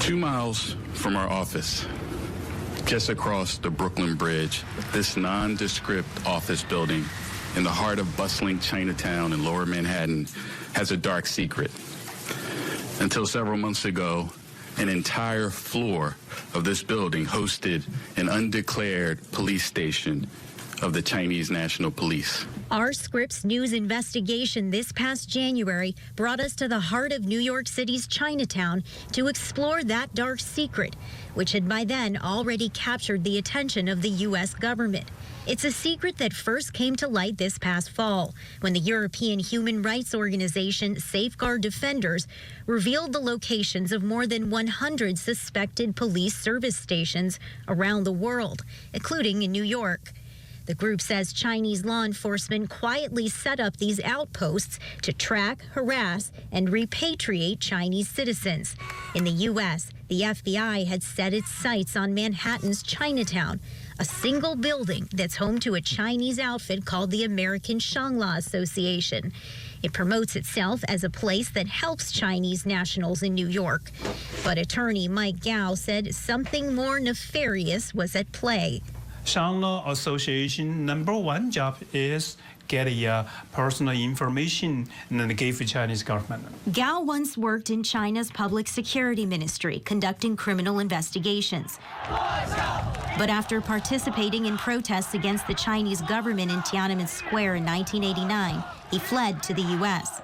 2 miles from our office, just across the Brooklyn Bridge, this nondescript office building in the heart of bustling Chinatown in Lower Manhattan has a dark secret. Until several months ago, an entire floor of this building hosted an undeclared police station of the Chinese National Police. Our Scripps News investigation this past January brought us to the heart of New York City's Chinatown to explore that dark secret, which had by then already captured the attention of the U.S. government. It's a secret that first came to light this past fall when the European human rights organization Safeguard Defenders revealed the locations of more than 100 suspected police service stations around the world, including in New York. The group says Chinese law enforcement quietly set up these outposts to track, harass, and repatriate Chinese citizens. In the U.S., the FBI had set its sights on Manhattan's Chinatown, a single building that's home to a Chinese outfit called the American Shangla Association. It promotes itself as a place that helps Chinese nationals in New York. But attorney Mike Gao said something more nefarious was at play. Shangla Association #1 job is get personal information and then give the Chinese government. Gao once worked in China's public security ministry, conducting criminal investigations. But after participating in protests against the Chinese government in Tiananmen Square in 1989, he fled to the U.S.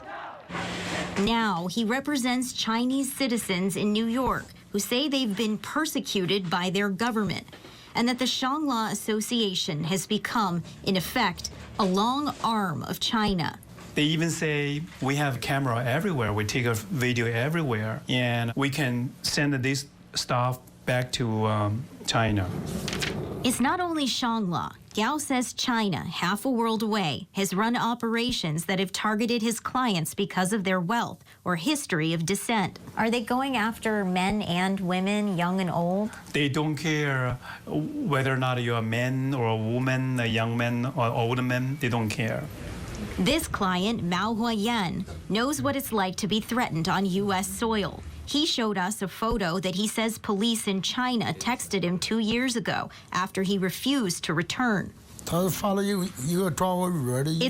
Now he represents Chinese citizens in New York who say they've been persecuted by their government, and that the Shangla Association has become, in effect, a long arm of China. They even say we have camera everywhere, we take a video everywhere, and we can send this stuff back to China. It's not only Shangla. Gao says China, half a world away, has run operations that have targeted his clients because of their wealth or history of dissent. Are they going after men and women, young and old? They don't care whether or not you're a man or a woman, a young man or older man, they don't care. This client, Mao Huayan, knows what it's like to be threatened on U.S. soil. He showed us a photo that he says police in China texted him 2 years ago after he refused to return. It's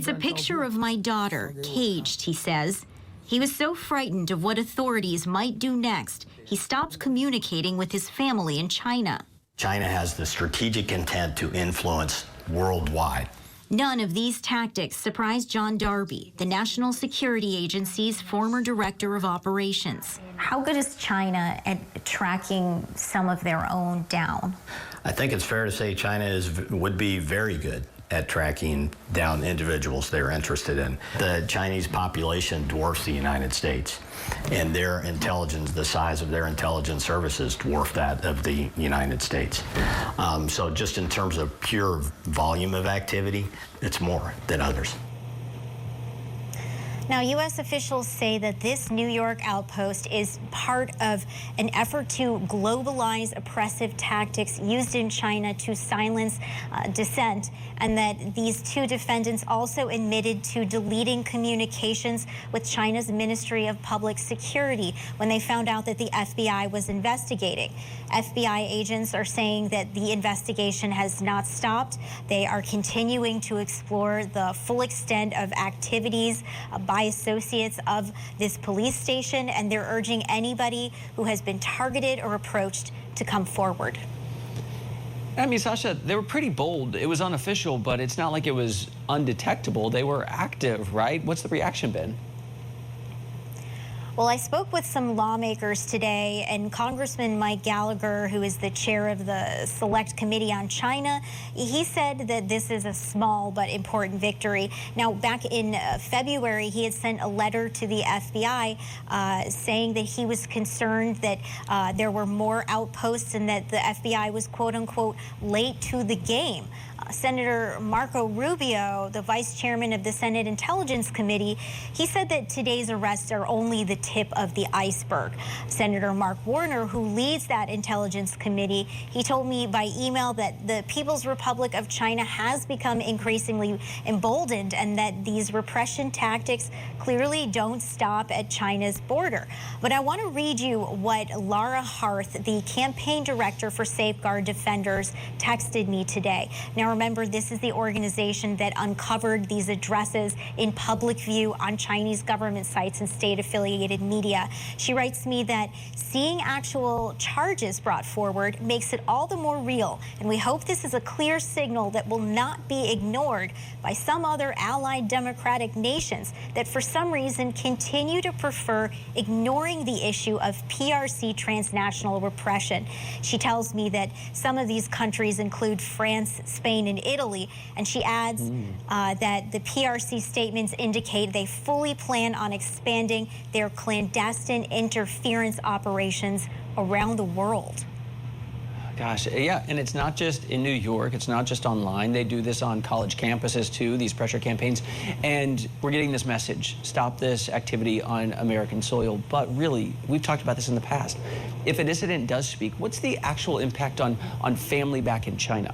a picture of my daughter, caged, he says. He was so frightened of what authorities might do next, he stopped communicating with his family in China. China has the strategic intent to influence worldwide. None of these tactics surprised John Darby, the National Security Agency's former director of operations. How good is China at tracking some of their own down? I think it's fair to say China would be very good at tracking down individuals they're interested in. The Chinese population dwarfs the United States, and their intelligence, the size of their intelligence services dwarf that of the United States. So just in terms of pure volume of activity, it's more than others. Now, U.S. officials say that this New York outpost is part of an effort to globalize oppressive tactics used in China to silence dissent, and that these two defendants also admitted to deleting communications with China's Ministry of Public Security when they found out that the FBI was investigating. FBI agents are saying that the investigation has not stopped. They are continuing to explore the full extent of activities by associates of this police station, and they're urging anybody who has been targeted or approached to come forward. I mean, Sasha, they were pretty bold. It was unofficial, but it's not like it was undetectable. They were active, right? What's the reaction been? Well, I spoke with some lawmakers today, and Congressman Mike Gallagher, who is the chair of the Select Committee on China, he said that this is a small but important victory. Now, back in February, he had sent a letter to the FBI saying that he was concerned that there were more outposts and that the FBI was, quote unquote, late to the game. Senator Marco Rubio, the vice chairman of the Senate Intelligence Committee, he said that today's arrests are only the tip of the iceberg. Senator Mark Warner, who leads that Intelligence Committee, he told me by email that the People's Republic of China has become increasingly emboldened and that these repression tactics clearly don't stop at China's border. But I want to read you what Laura Harth, the campaign director for Safeguard Defenders, texted me today. Now remember, this is the organization that uncovered these addresses in public view on Chinese government sites and state-affiliated media. She writes me that seeing actual charges brought forward makes it all the more real, and we hope this is a clear signal that will not be ignored by some other allied democratic nations that for some reason continue to prefer ignoring the issue of PRC transnational repression. She tells me that some of these countries include France, Spain, and Italy, and she adds that the PRC statements indicate they fully plan on expanding their clandestine interference operations around the world. Gosh, yeah, and it's not just in New York, it's not just online. They do this on college campuses too, these pressure campaigns. And we're getting this message, stop this activity on American soil. But really, we've talked about this in the past. If a dissident does speak, what's the actual impact on family back in China?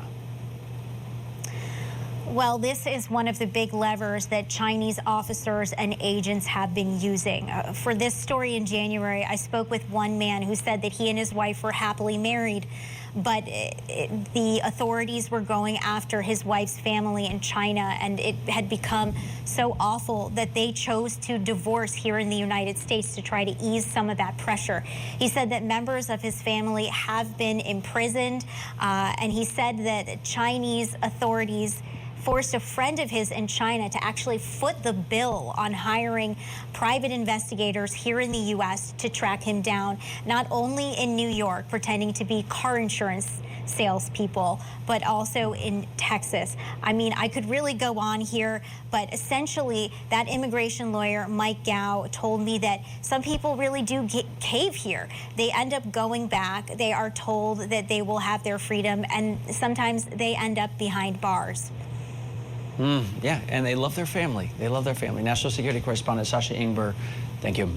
Well, this is one of the big levers that Chinese officers and agents have been using. For this story in January, I spoke with one man who said that he and his wife were happily married, but the authorities were going after his wife's family in China, and it had become so awful that they chose to divorce here in the United States to try to ease some of that pressure. He said that members of his family have been imprisoned, and he said that Chinese authorities forced a friend of his in China to actually foot the bill on hiring private investigators here in the U.S. to track him down, not only in New York, pretending to be car insurance salespeople, but also in Texas. I mean, I could really go on here, but essentially that immigration lawyer, Mike Gao, told me that some people really do cave here. They end up going back. They are told that they will have their freedom, and sometimes they end up behind bars. Yeah, and they love their family. They love their family. National Security Correspondent Sasha Ingber, thank you.